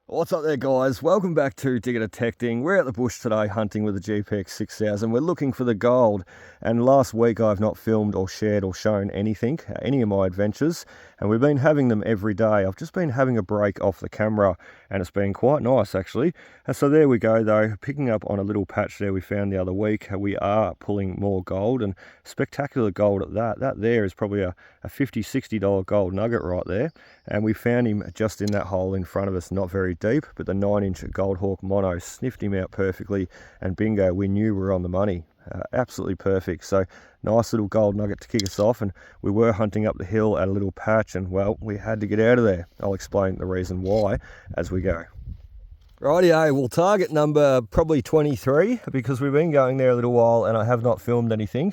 What's up there, guys? Welcome back to Digger Detecting. We're at the bush today hunting with the GPX 6000. We're looking for the gold, and last week I've not filmed or shared or shown anything, any of my adventures, and we've been having them every day. I've just been having a break off the camera and it's been quite nice actually. And so there we go though, picking up on a little patch there we found the other week. We are pulling more gold, and spectacular gold at that. That there is probably a $50, $60 gold nugget right there. And we found him just in that hole in front of us, not very deep, but the 9-inch GOLDHAWK mono sniffed him out perfectly, and bingo, we knew we were on the money. Absolutely perfect. So nice little gold nugget to kick us off, and we were hunting up the hill at a little patch, and well, we had to get out of there. I'll explain the reason why as we go. Rightio, well, target number probably 23, because we've been going there a little while and I have not filmed anything.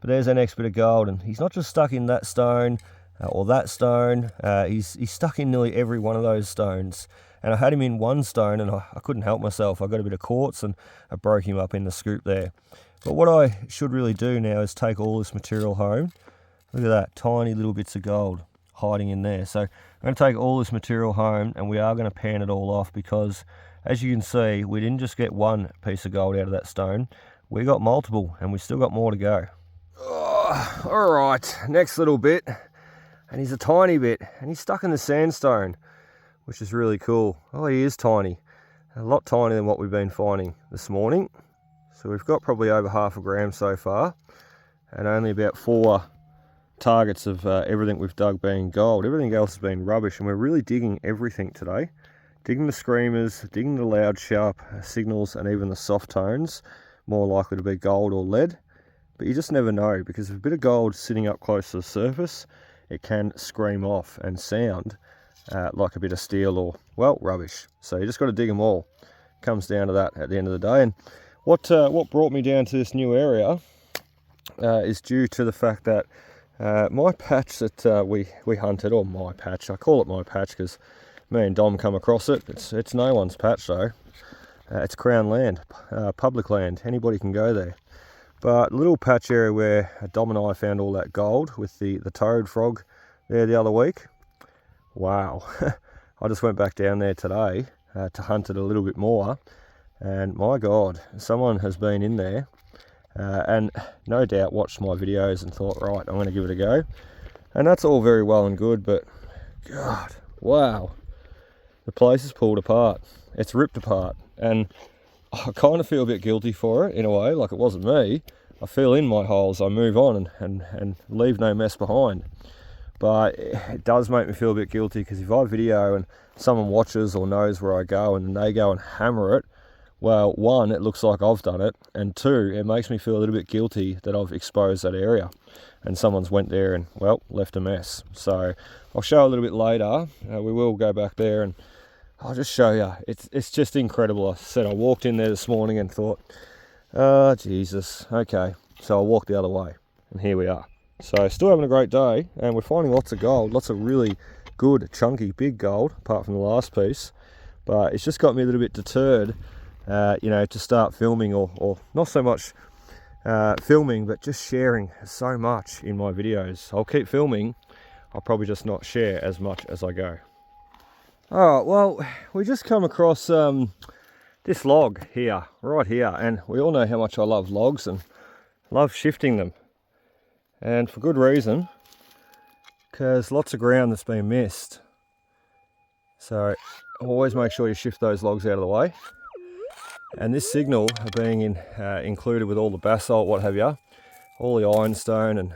But there's our next bit of gold, and he's not just stuck in that stone or that stone. He's stuck in nearly every one of those stones. And I had him in one stone and I couldn't help myself. I got a bit of quartz and I broke him up in the scoop there. But what I should really do now is take all this material home. Look at that, tiny little bits of gold hiding in there. So I'm going to take all this material home and we are going to pan it all off, because as you can see, we didn't just get one piece of gold out of that stone. We got multiple, and we still got more to go. Oh, all right, next little bit. And he's a tiny bit, and he's stuck in the sandstone, which is really cool. Oh, he is tiny, a lot tinier than what we've been finding this morning. So we've got probably over half a gram so far, and only about 4 targets of everything we've dug being gold. Everything else has been rubbish, and we're really digging everything today. Digging the screamers, digging the loud, sharp signals, and even the soft tones, more likely to be gold or lead. But you just never know, because if a bit of gold sitting up close to the surface, it can scream off and sound like a bit of steel or, well, rubbish. So you just got to dig them all. Comes down to that at the end of the day. And what brought me down to this new area is due to the fact that my patch that we hunted, or my patch, I call it my patch because me and Dom come across it. It's no one's patch though. It's Crown land, public land. Anybody can go there. But little patch area where Dom and I found all that gold with the toad frog there the other week. Wow. I just went back down there today to hunt it a little bit more. And my God, someone has been in there and no doubt watched my videos and thought, right, I'm going to give it a go. And that's all very well and good, but God, wow. The place is pulled apart. It's ripped apart. And I kind of feel a bit guilty for it in a way, like it wasn't me. I fill in my holes, I move on and leave no mess behind. But it does make me feel a bit guilty, because if I video and someone watches or knows where I go and they go and hammer it, well, one, it looks like I've done it, and two, it makes me feel a little bit guilty that I've exposed that area and someone's went there and, well, left a mess. So I'll show a little bit later. We will go back there and I'll just show you. It's just incredible. I said I walked in there this morning and thought, oh, Jesus, okay. So I walked the other way, and here we are. So still having a great day, and we're finding lots of gold, lots of really good, chunky, big gold, apart from the last piece. But it's just got me a little bit deterred, to start filming, or not so much filming, but just sharing so much in my videos. I'll keep filming, I'll probably just not share as much as I go. Alright, well, we just come across this log here, right here, and we all know how much I love logs and love shifting them. And for good reason, because lots of ground that's been missed. So always make sure you shift those logs out of the way. And this signal being included with all the basalt, what have you, all the ironstone and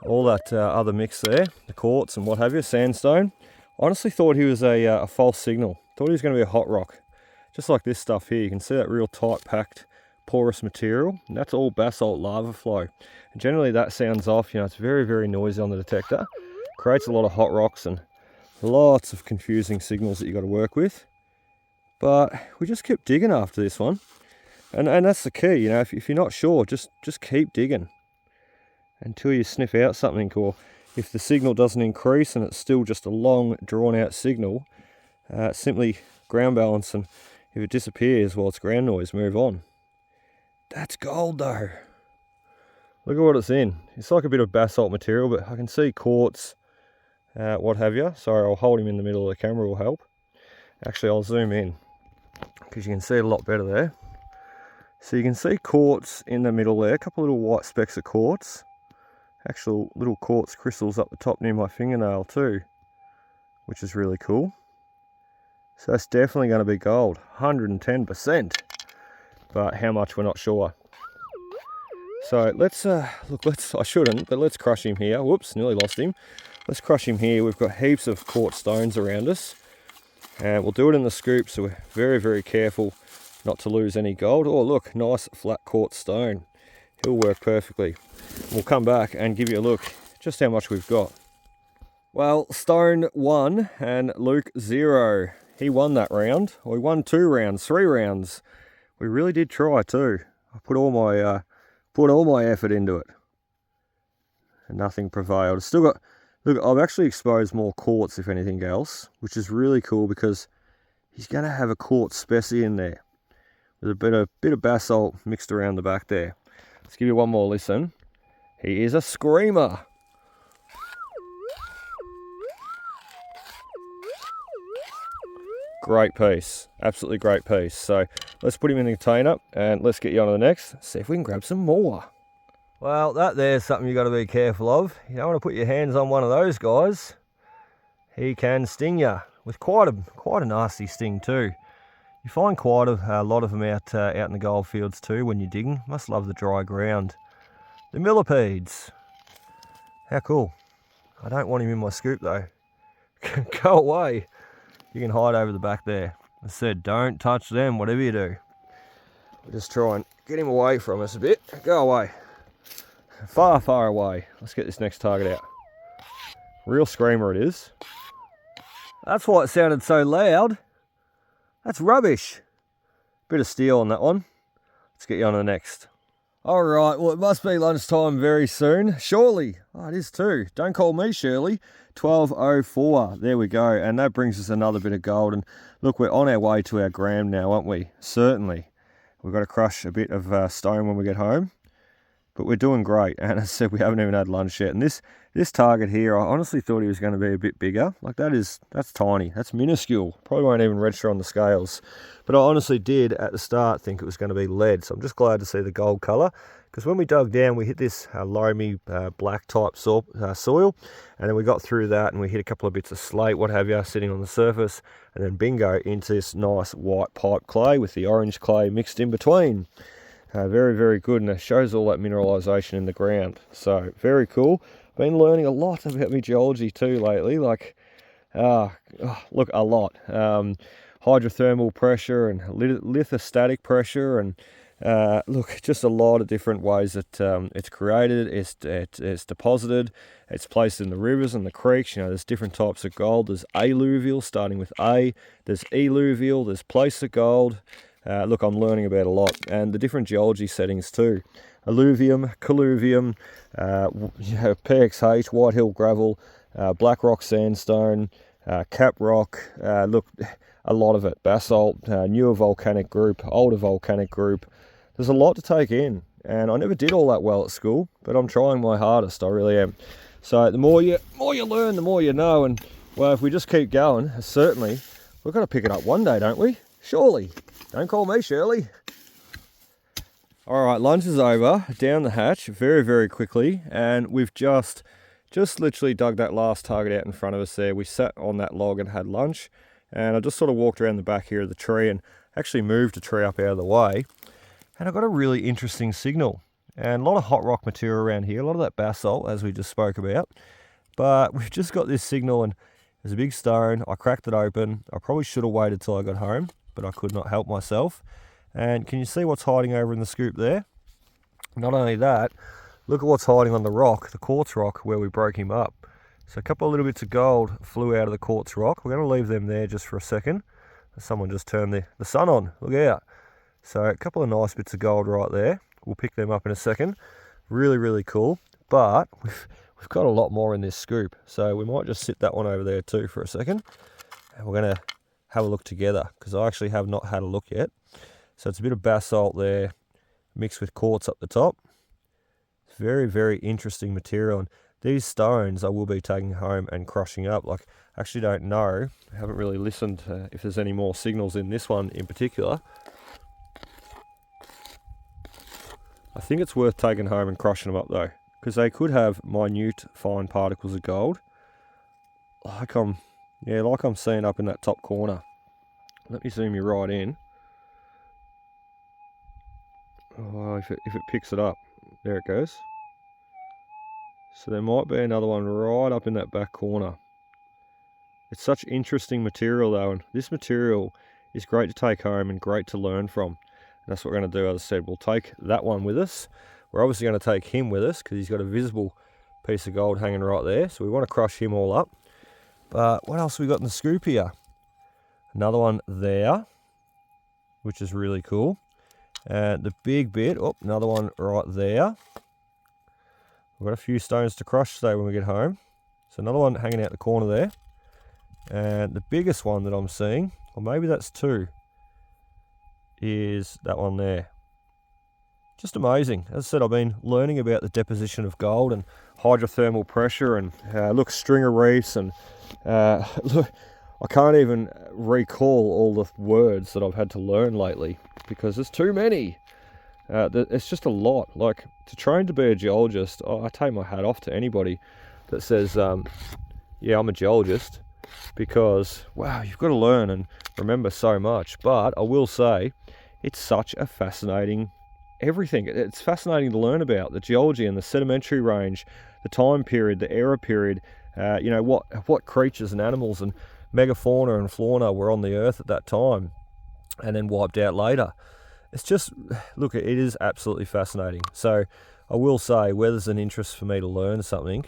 all that other mix there, the quartz and what have you, sandstone. Honestly thought he was a false signal. Thought he was going to be a hot rock. Just like this stuff here. You can see that real tight packed porous material. And that's all basalt lava flow. And generally that sounds off. It's very, very noisy on the detector. Creates a lot of hot rocks and lots of confusing signals that you got to work with. But we just kept digging after this one. And that's the key. If you're not sure, just keep digging until you sniff out something, or if the signal doesn't increase and it's still just a long, drawn-out signal, simply ground balance, and if it disappears, well, it's ground noise, move on. That's gold, though. Look at what it's in. It's like a bit of basalt material, but I can see quartz, what have you. Sorry, I'll hold him in the middle of the camera, will help. Actually, I'll zoom in because you can see it a lot better there. So you can see quartz in the middle there, a couple of little white specks of quartz. Actual little quartz crystals up the top near my fingernail too, which is really cool. So that's definitely going to be gold, 110%. But how much, we're not sure. So let's, I shouldn't, but let's crush him here. Whoops, nearly lost him. Let's crush him here. We've got heaps of quartz stones around us. And we'll do it in the scoop, so we're very, very careful not to lose any gold. Oh, look, nice flat quartz stone. He'll work perfectly. We'll come back and give you a look just how much we've got. Well, Stone 1 and Luke 0. He won that round. We won 2 rounds, 3 rounds. We really did try too. I put all my effort into it, and nothing prevailed. Still got, look, I've actually exposed more quartz if anything else, which is really cool because he's going to have a quartz specie in there with a bit of basalt mixed around the back there. Let's give you one more listen. He is a screamer. Great piece, absolutely great piece. So let's put him in the container and let's get you on to the next, see if we can grab some more. Well, that there's something you've got to be careful of. You don't want to put your hands on one of those guys. He can sting you with quite a nasty sting too. You find quite a lot of them out in the gold fields too when you're digging. Must love the dry ground. The millipedes. How cool. I don't want him in my scoop though. Go away. You can hide over the back there. I said don't touch them, whatever you do. We'll just try and get him away from us a bit. Go away. Far, far away. Let's get this next target out. Real screamer it is. That's why it sounded so loud. That's rubbish. Bit of steel on that one. Let's get you on to the next. Alright, well it must be lunchtime very soon. Surely. Oh, it is too. Don't call me Shirley. 12:04. There we go. And that brings us another bit of gold. And look, we're on our way to our gram now, aren't we? Certainly. We've got to crush a bit of stone when we get home. But we're doing great. And as I said, we haven't even had lunch yet. And this target here, I honestly thought he was going to be a bit bigger. Like that's tiny. That's minuscule. Probably won't even register on the scales. But I honestly did at the start think it was going to be lead. So I'm just glad to see the gold colour. Because when we dug down, we hit this loamy black type soil. And then we got through that and we hit a couple of bits of slate, what have you, sitting on the surface. And then bingo, into this nice white pipe clay with the orange clay mixed in between. Very, very good, and it shows all that mineralisation in the ground. So, very cool. Been learning a lot about my geology too lately, like, look, a lot. Hydrothermal pressure and lithostatic pressure, and look, just a lot of different ways that it's created, it's deposited, it's placed in the rivers and the creeks. You know, there's different types of gold. There's alluvial, starting with A. There's eluvial, there's placer gold. Look, I'm learning about a lot, and the different geology settings too. Alluvium, colluvium, PXH, White Hill gravel, black rock sandstone, cap rock, look, a lot of it. Basalt, newer volcanic group, older volcanic group. There's a lot to take in, and I never did all that well at school, but I'm trying my hardest, I really am. So the more you learn, the more you know, and well, if we just keep going, certainly, we've got to pick it up one day, don't we? Surely. Don't call me Shirley. All right, lunch is over. Down the hatch very, very quickly. And we've just literally dug that last target out in front of us there. We sat on that log and had lunch. And I just sort of walked around the back here of the tree and actually moved the tree up out of the way. And I got a really interesting signal. And a lot of hot rock material around here. A lot of that basalt, as we just spoke about. But we've just got this signal, and there's a big stone. I cracked it open. I probably should have waited till I got home, but I could not help myself. And can you see what's hiding over in the scoop there? Not only that, look at what's hiding on the rock, the quartz rock where we broke him up. So a couple of little bits of gold flew out of the quartz rock. We're going to leave them there just for a second. Someone just turned the sun on, look out. So a couple of nice bits of gold right there. We'll pick them up in a second. Really, really cool. But we've got a lot more in this scoop. So we might just sit that one over there too for a second. And we're going to have a look together, because I actually have not had a look yet. So it's a bit of basalt there mixed with quartz up the top. It's very, very interesting material, and these stones I will be taking home and crushing up. Like, I actually don't know, I haven't really listened if there's any more signals in this one in particular. I think it's worth taking home and crushing them up though, because they could have minute fine particles of gold, like I'm seeing up in that top corner. Let me zoom you right in. Oh, if it picks it up, there it goes. So there might be another one right up in that back corner. It's such interesting material though, and this material is great to take home and great to learn from. And that's what we're going to do. As I said, we'll take that one with us. We're obviously going to take him with us because he's got a visible piece of gold hanging right there. So we want to crush him all up. But what else have we got in the scoop here? Another one there, which is really cool. And the big bit, oh, another one right there. We've got a few stones to crush today when we get home. So another one hanging out the corner there. And the biggest one that I'm seeing, or maybe that's two, is that one there. Just amazing. As I said, I've been learning about the deposition of gold and hydrothermal pressure and look, stringer reefs, and look, I can't even recall all the words that I've had to learn lately because there's too many. It's just a lot. Like, to train to be a geologist, I take my hat off to anybody that says, yeah, I'm a geologist, because wow, you've got to learn and remember so much. But I will say, it's such a fascinating everything. It's fascinating to learn about the geology and the sedimentary range, the time period, the era period, you know, what creatures and animals and megafauna and fauna were on the earth at that time and then wiped out later. It's just, look, it is absolutely fascinating. So I will say, where there's an interest for me to learn something,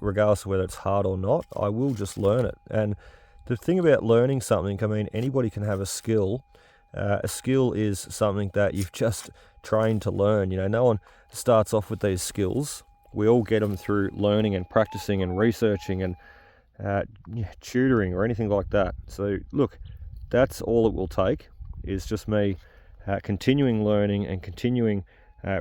regardless of whether it's hard or not, I will just learn it. And the thing about learning something, I mean, anybody can have a skill. A skill is something that you've just trained to learn. You know, no one starts off with these skills. We all get them through learning and practicing and researching and tutoring or anything like that. So look, that's all it will take, is just me continuing learning and continuing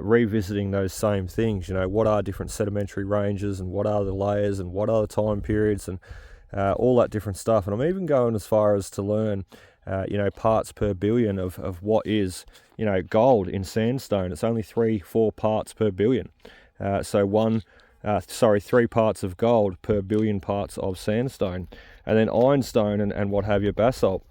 revisiting those same things. You know, what are different sedimentary ranges and what are the layers and what are the time periods and all that different stuff. And I'm even going as far as to learn you know, parts per billion of what is, you know, gold in sandstone. It's only 3-4 parts per billion. So 3 parts of gold per billion parts of sandstone. And then ironstone and what have you, basalt,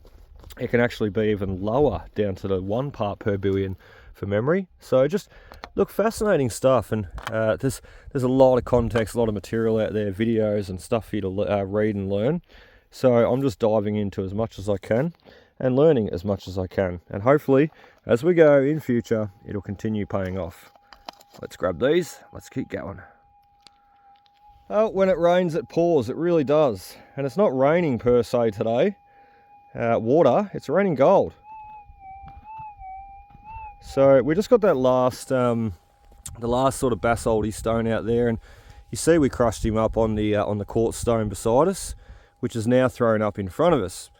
it can actually be even lower, down to the 1 part per billion for memory. So just look, fascinating stuff. And there's a lot of context, a lot of material out there, videos and stuff for you to read and learn. So I'm just diving into as much as I can and learning as much as I can. And hopefully, as we go in future, it'll continue paying off. Let's grab these. Let's keep going. Oh, when it rains, it pours. It really does. And it's not raining per se today. Water, it's raining gold. So we just got that last, the last sort of basalty stone out there, and you see we crushed him up on the quartz stone beside us, which is now thrown up in front of us.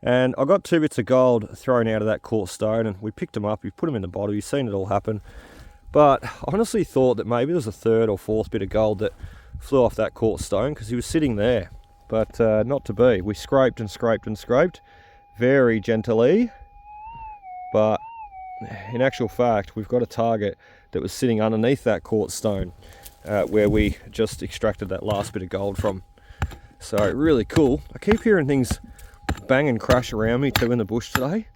And I got 2 bits of gold thrown out of that quartz stone, and we picked them up, we put them in the bottle, you've seen it all happen. But I honestly thought that maybe there was a 3rd or 4th bit of gold that flew off that quartz stone because he was sitting there, but not to be. We scraped and scraped and scraped very gently, but in actual fact we've got a target that was sitting underneath that quartz stone where we just extracted that last bit of gold from. So really cool. I keep hearing things bang and crash around me too in the bush today,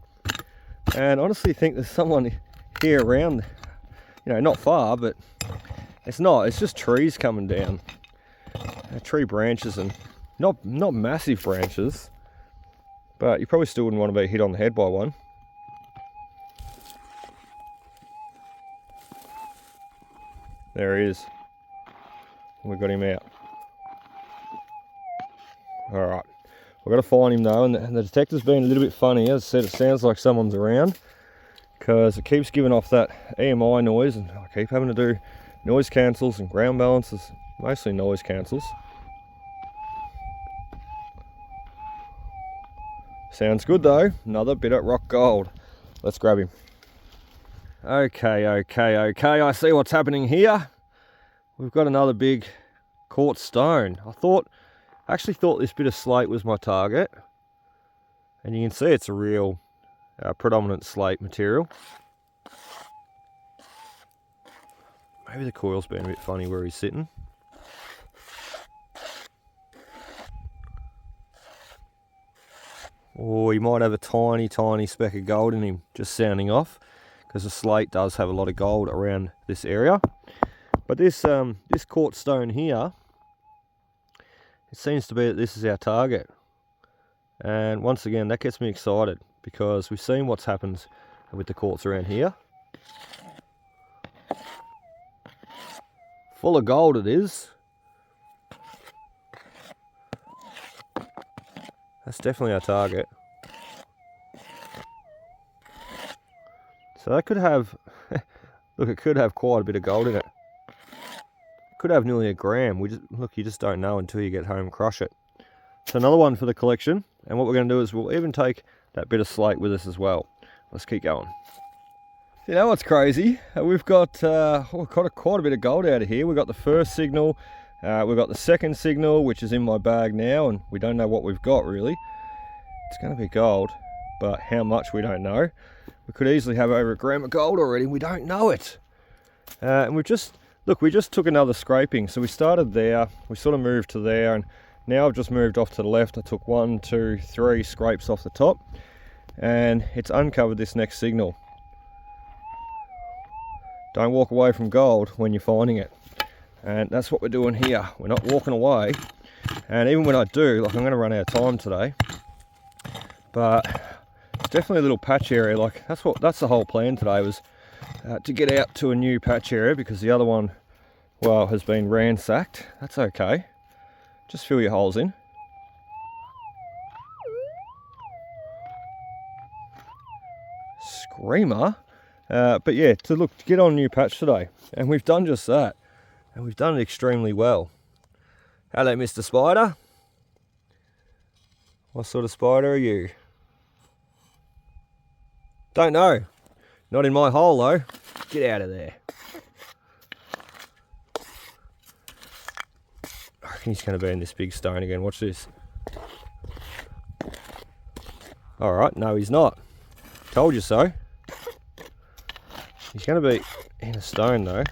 and honestly think there's someone here around, you know, not far, but it's not, it's just trees coming down, tree branches, and not massive branches, but you probably still wouldn't want to be hit on the head by one. There he is. We got him out. Alright, we've got to find him though, and the detector's been a little bit funny. As I said, it sounds like someone's around because it keeps giving off that EMI noise, and I keep having to do noise cancels and ground balances, mostly noise cancels. Sounds good though, another bit of rock gold. Let's grab him. Okay, I see what's happening here. We've got another big quartz stone. I actually thought this bit of slate was my target. And you can see it's a real predominant slate material. Maybe the coil's been a bit funny where he's sitting. Or he might have a tiny, tiny speck of gold in him just sounding off, because the slate does have a lot of gold around this area. But this quartz stone here, it seems to be that this is our target. And once again, that gets me excited because we've seen what's happened with the quartz around here. Full of gold it is. That's definitely our target. So that could have, look, it could have quite a bit of gold in it. Could have nearly a gram. You just don't know until you get home and crush it. So another one for the collection. And what we're going to do is we'll even take that bit of slate with us as well. Let's keep going. You know what's crazy? We've got quite a bit of gold out of here. We've got the first signal. We've got the second signal, which is in my bag now, and we don't know what we've got really. It's going to be gold, but how much we don't know. We could easily have over a gram of gold already, and we don't know it. And we just took another scraping. So we started there, we sort of moved to there, and now I've just moved off to the left. I took 1, 2, 3 scrapes off the top, and it's uncovered this next signal. Don't walk away from gold when you're finding it. And that's what we're doing here. We're not walking away. And even when I do, like, I'm going to run out of time today. But it's definitely a little patch area. Like, that's the whole plan today, was to get out to a new patch area, because the other one, well, has been ransacked. That's okay. Just fill your holes in. Screamer. But yeah, to get on a new patch today. And we've done just that. And we've done it extremely well. Hello, Mr. Spider. What sort of spider are you? Don't know. Not in my hole though. Get out of there. I reckon he's going to be in this big stone again. Watch this. Alright, no he's not. Told you so. He's going to be in a stone though.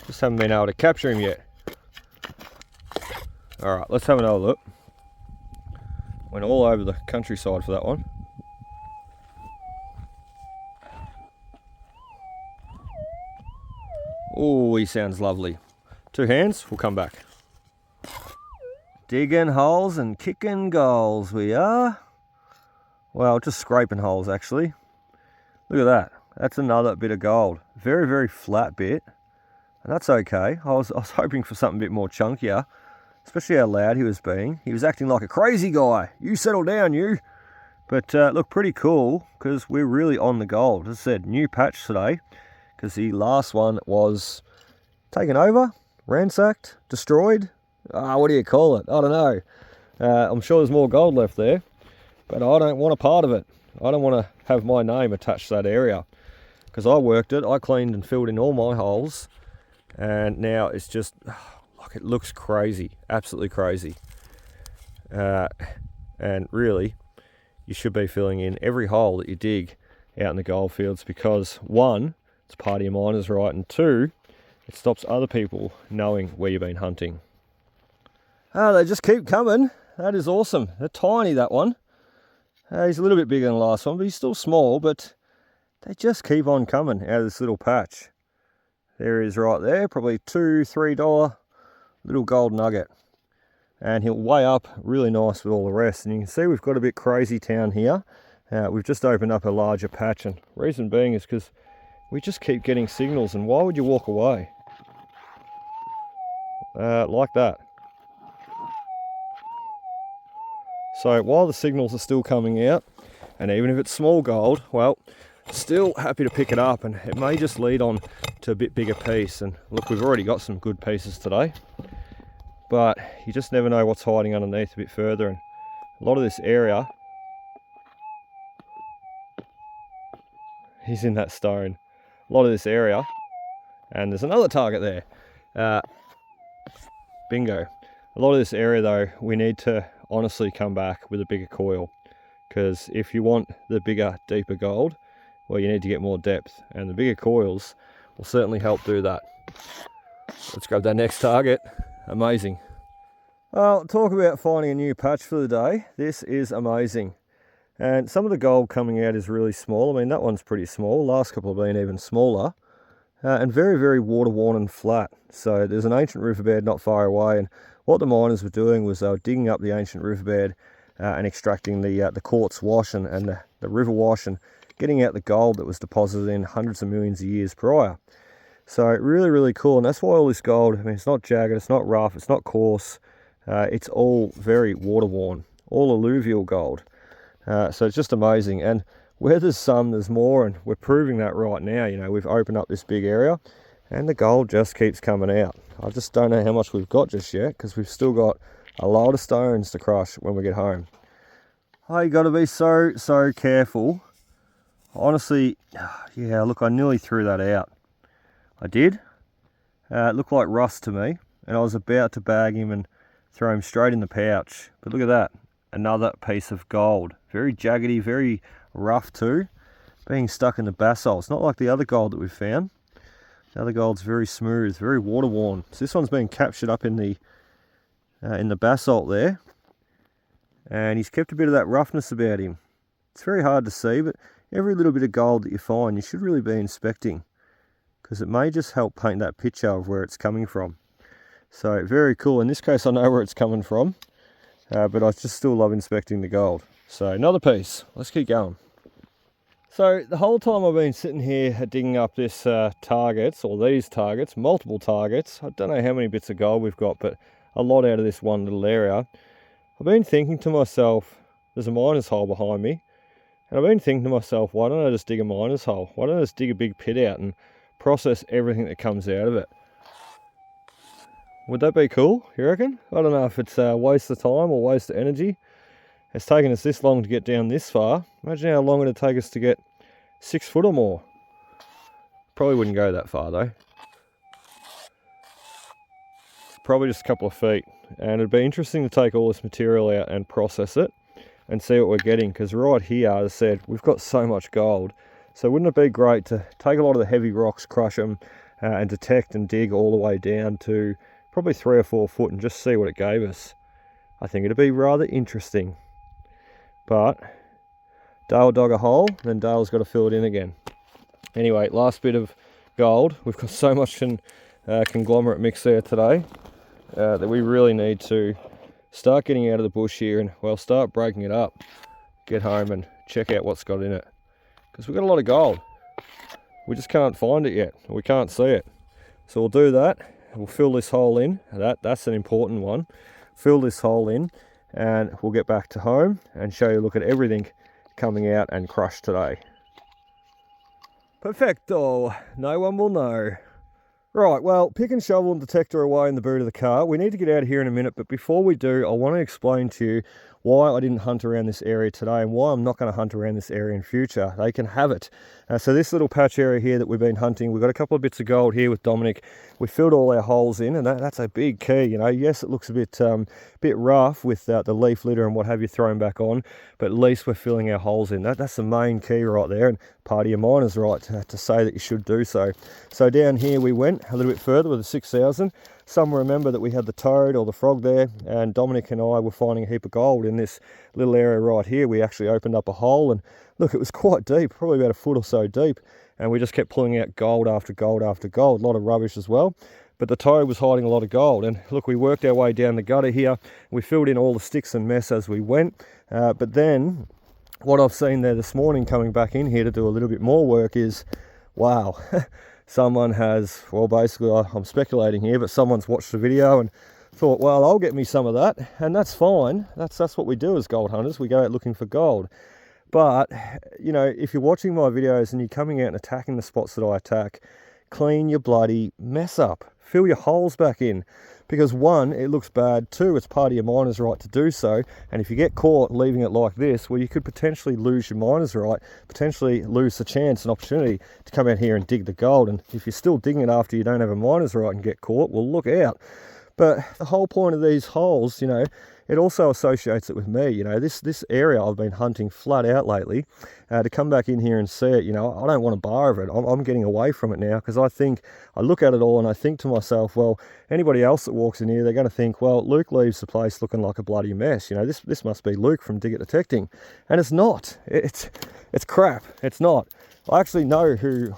Just haven't been able to capture him yet. Alright, let's have another look. Went all over the countryside for that one. Oh, he sounds lovely. 2 hands, we'll come back. Digging holes and kicking goals we are. Well, just scraping holes actually. Look at that. That's another bit of gold. Very, very flat bit. And that's okay. I was hoping for something a bit more chunkier. Especially how loud he was being. He was acting like a crazy guy. You settle down, you. But look, pretty cool, because we're really on the gold. As I said, new patch today. Because the last one was taken over, ransacked, destroyed. What do you call it? I don't know. I'm sure there's more gold left there. But I don't want a part of it. I don't want to have my name attached to that area. Because I worked it, I cleaned and filled in all my holes. And now it's just, like, it looks crazy. Absolutely crazy. And really, you should be filling in every hole that you dig out in the gold fields, because 1, it's part of your miner's right, and 2, it stops other people knowing where you've been hunting. Oh, they just keep coming. That is awesome. They're tiny, that one. He's a little bit bigger than the last one, but he's still small, but they just keep on coming out of this little patch. There he is right there, probably $2, $3 little gold nugget. And he'll weigh up really nice with all the rest. And you can see we've got a bit crazy town here. We've just opened up a larger patch, and reason being is because we just keep getting signals, and why would you walk away? Like that. So while the signals are still coming out, and even if it's small gold, well, still happy to pick it up, and it may just lead on to a bit bigger piece. And look, we've already got some good pieces today, but you just never know what's hiding underneath a bit further. And a lot of this area, he's in that stone, a lot of this area, and there's another target there. Bingo. A lot of this area though, we need to honestly come back with a bigger coil, because if you want the bigger, deeper gold, well, you need to get more depth, and the bigger coils will certainly help do that. Let's grab that next target. Amazing. Well, talk about finding a new patch for the day. This is amazing. And some of the gold coming out is really small. I mean, that one's pretty small. Last couple have been even smaller. And very, very water-worn and flat. So there's an ancient riverbed not far away, and what the miners were doing was they were digging up the ancient riverbed and extracting the quartz wash and the river wash, and getting out the gold that was deposited in hundreds of millions of years prior. So really, really cool. And that's why all this gold, I mean, it's not jagged, it's not rough, it's not coarse. It's all very water-worn, all alluvial gold. So it's just amazing. And where there's some, there's more, and we're proving that right now. You know, we've opened up this big area and the gold just keeps coming out. I just don't know how much we've got just yet, because we've still got a lot of stones to crush when we get home. Oh, you got to be so careful. Honestly, yeah, look, I nearly threw that out. I did. It looked like rust to me, and I was about to bag him and throw him straight in the pouch. But look at that, another piece of gold. Very jaggedy, very rough too, being stuck in the basalt. It's not like the other gold that we've found. The other gold's very smooth, very water worn. So this one's been captured up in the basalt there, and he's kept a bit of that roughness about him. It's very hard to see, but every little bit of gold that you find, you should really be inspecting, because it may just help paint that picture of where it's coming from. So very cool. In this case, I know where it's coming from, but I just still love inspecting the gold. So another piece. Let's keep going. So the whole time I've been sitting here digging up this targets, or these targets, multiple targets. I don't know how many bits of gold we've got, but a lot out of this one little area. I've been thinking to myself, there's a miner's hole behind me, and I've been thinking to myself, why don't I just dig a miner's hole? Why don't I just dig a big pit out and process everything that comes out of it? Would that be cool, you reckon? I don't know if it's a waste of time or waste of energy. It's taken us this long to get down this far. Imagine how long it'd take us to get 6 foot or more. Probably wouldn't go that far though. Probably just a couple of feet. And it'd be interesting to take all this material out and process it and see what we're getting, because right here, as I said, we've got so much gold. So wouldn't it be great to take a lot of the heavy rocks, crush them, and detect and dig all the way down to probably 3 or 4 foot and just see what it gave us? I think it'd be rather interesting. But Dale dug a hole, then Dale's got to fill it in again. Anyway, last bit of gold. We've got so much conglomerate mix there today that we really need to start getting out of the bush here and, well, start breaking it up. Get home and check out what's got in it. Because we've got a lot of gold. We just can't find it yet. We can't see it. So we'll do that. We'll fill this hole in. That's an important one. Fill this hole in, and we'll get back to home and show you a look at everything coming out and crushed today. Perfecto. No one will know. Right, well, pick and shovel and detector away in the boot of the car. We need to get out of here in a minute, but before we do, I want to explain to you why I didn't hunt around this area today and why I'm not going to hunt around this area in future. They can have it. So this little patch area here that we've been hunting, we've got a couple of bits of gold here with Dominic. We filled all our holes in, and that's a big key. You know, yes, it looks a bit rough with the leaf litter and what have you thrown back on, but at least we're filling our holes in. That's the main key right there, and part of your miner's right to say that you should do so. So down here we went a little bit further with the 6000. Some remember that we had the toad or the frog there, and Dominic and I were finding a heap of gold in this little area right here. We actually opened up a hole, and look, it was quite deep, probably about a foot or so deep, and we just kept pulling out gold after gold after gold, a lot of rubbish as well. But the toad was hiding a lot of gold, and look, we worked our way down the gutter here. We filled in all the sticks and mess as we went, but then what I've seen there this morning coming back in here to do a little bit more work is, wow, someone has, well, basically, I'm speculating here, but someone's watched the video and thought, well, I'll get me some of that, and that's fine. That's what we do as gold hunters. We go out looking for gold. But, you know, if you're watching my videos and you're coming out and attacking the spots that I attack, clean your bloody mess up. Fill your holes back in. Because one, it looks bad. Two, it's part of your miner's right to do so. And if you get caught leaving it like this, well, you could potentially lose your miner's right, potentially lose the chance and opportunity to come out here and dig the gold. And if you're still digging it after you don't have a miner's right and get caught, well, look out. But the whole point of these holes, you know, it also associates it with me. You know, this area I've been hunting flat out lately. To come back in here and see it, you know, I don't want a bar of it. I'm getting away from it now, because I look at it all and I think to myself, well, anybody else that walks in here, they're going to think, well, Luke leaves the place looking like a bloody mess. You know, this must be Luke from Dig It Detecting. And it's not. It's crap. It's not. I actually know who,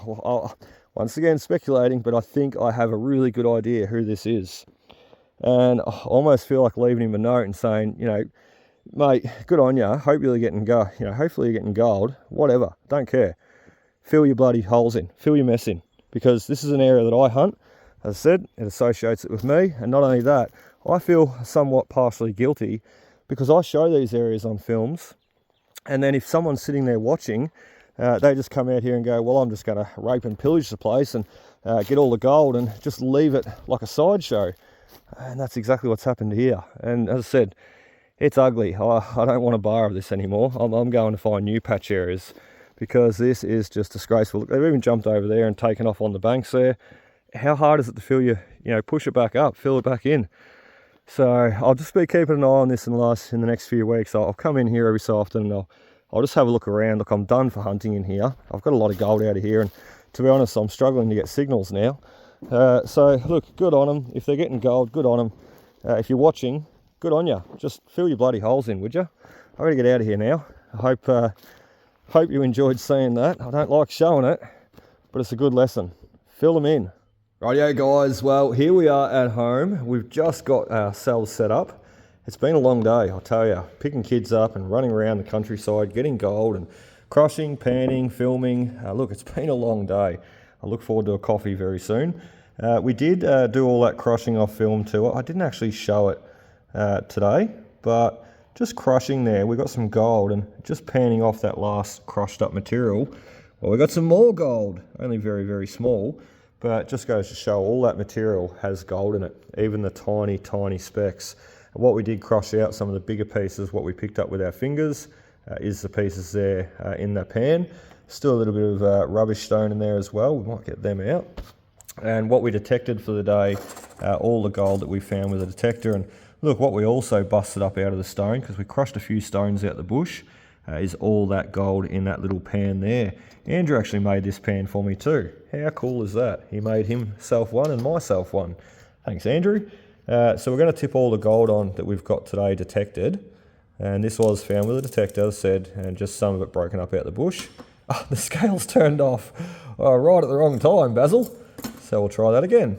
once again speculating, but I think I have a really good idea who this is. And I almost feel like leaving him a note and saying, you know, mate, good on you. Hope you're getting hopefully you're getting gold. Whatever, don't care. Fill your bloody holes in. Fill your mess in, because this is an area that I hunt. As I said, it associates it with me, and not only that, I feel somewhat partially guilty because I show these areas on films, and then if someone's sitting there watching, they just come out here and go, well, I'm just going to rape and pillage the place and get all the gold and just leave it like a sideshow. And that's exactly what's happened here. And as I said, it's ugly. I don't want a bar of this anymore. I'm going to find new patch areas, because this is just disgraceful. Look, they've even jumped over there and taken off on the banks there. How hard is it to fill you know, push it back up, fill it back in? So I'll just be keeping an eye on this in the next few weeks. I'll come in here every so often and I'll just have a look around. Look, I'm done for hunting in here. I've got a lot of gold out of here, and to be honest, I'm struggling to get signals now. So look, good on them. If they're getting gold, good on them. If you're watching, good on you. Just fill your bloody holes in, would you? I've got to get out of here now. I hope you enjoyed seeing that. I don't like showing it, but it's a good lesson. Fill them in. Rightio guys, well, here we are at home. We've just got ourselves set up. It's been a long day, I'll tell you. Picking kids up and running around the countryside, getting gold and crushing, panning, filming. Look, it's been a long day. I look forward to a coffee very soon. We did do all that crushing off film too. I didn't actually show it today, but just crushing there, we got some gold, and just panning off that last crushed up material. Well, we got some more gold, only very, very small, but it just goes to show all that material has gold in it, even the tiny, tiny specks. What we did crush out, some of the bigger pieces, what we picked up with our fingers, is the pieces there in the pan. Still a little bit of rubbish stone in there as well. We might get them out. And what we detected for the day, all the gold that we found with the detector. And look, what we also busted up out of the stone, because we crushed a few stones out the bush, is all that gold in that little pan there. Andrew actually made this pan for me too. How cool is that? He made himself one and myself one. Thanks, Andrew. So we're going to tip all the gold on that we've got today detected. And this was found with a detector, as I said, and just some of it broken up out the bush. Oh, the scale's turned off right at the wrong time, Basil. So we'll try that again.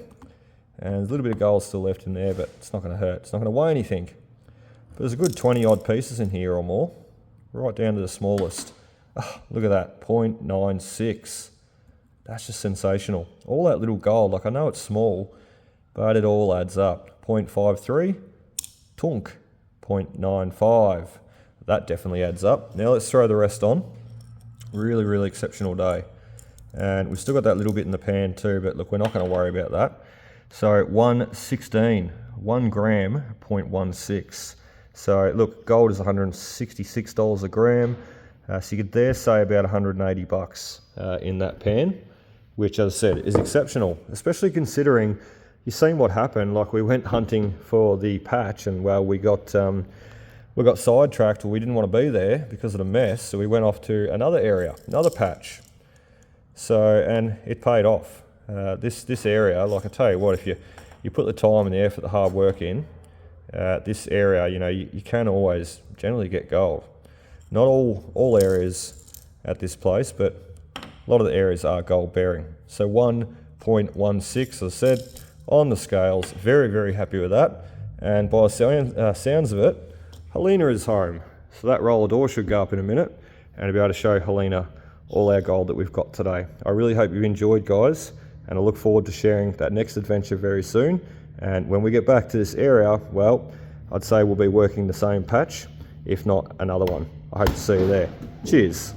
And there's a little bit of gold still left in there, but it's not going to hurt. It's not going to weigh anything. But there's a good 20 odd pieces in here or more, right down to the smallest. Oh, look at that, 0.96. That's just sensational. All that little gold, like I know it's small, but it all adds up. 0.53, tunk, 0.95. That definitely adds up. Now let's throw the rest on. Really, really exceptional day. And we've still got that little bit in the pan too, but look, we're not going to worry about that. So 116, 1 gram, 0.16. So look, gold is $166 a gram. So you could dare say about 180 bucks in that pan, which, as I said, is exceptional, especially considering you've seen what happened. Like, we went hunting for the patch, and well, we got sidetracked, or we didn't want to be there because of the mess. So we went off to another area, another patch. So, and it paid off. This area, like I tell you what, if you put the time and the effort, the hard work in, this area, you know, you can always generally get gold. Not all areas at this place, but a lot of the areas are gold bearing. So 1.16, as I said, on the scales. Very, very happy with that. And by the sounds of it, Helena is home. So that roller door should go up in a minute, and I'll be able to show Helena all our gold that we've got today. I really hope you've enjoyed, guys, and I look forward to sharing that next adventure very soon. And when we get back to this area, well, I'd say we'll be working the same patch, if not another one. I hope to see you there. Cheers.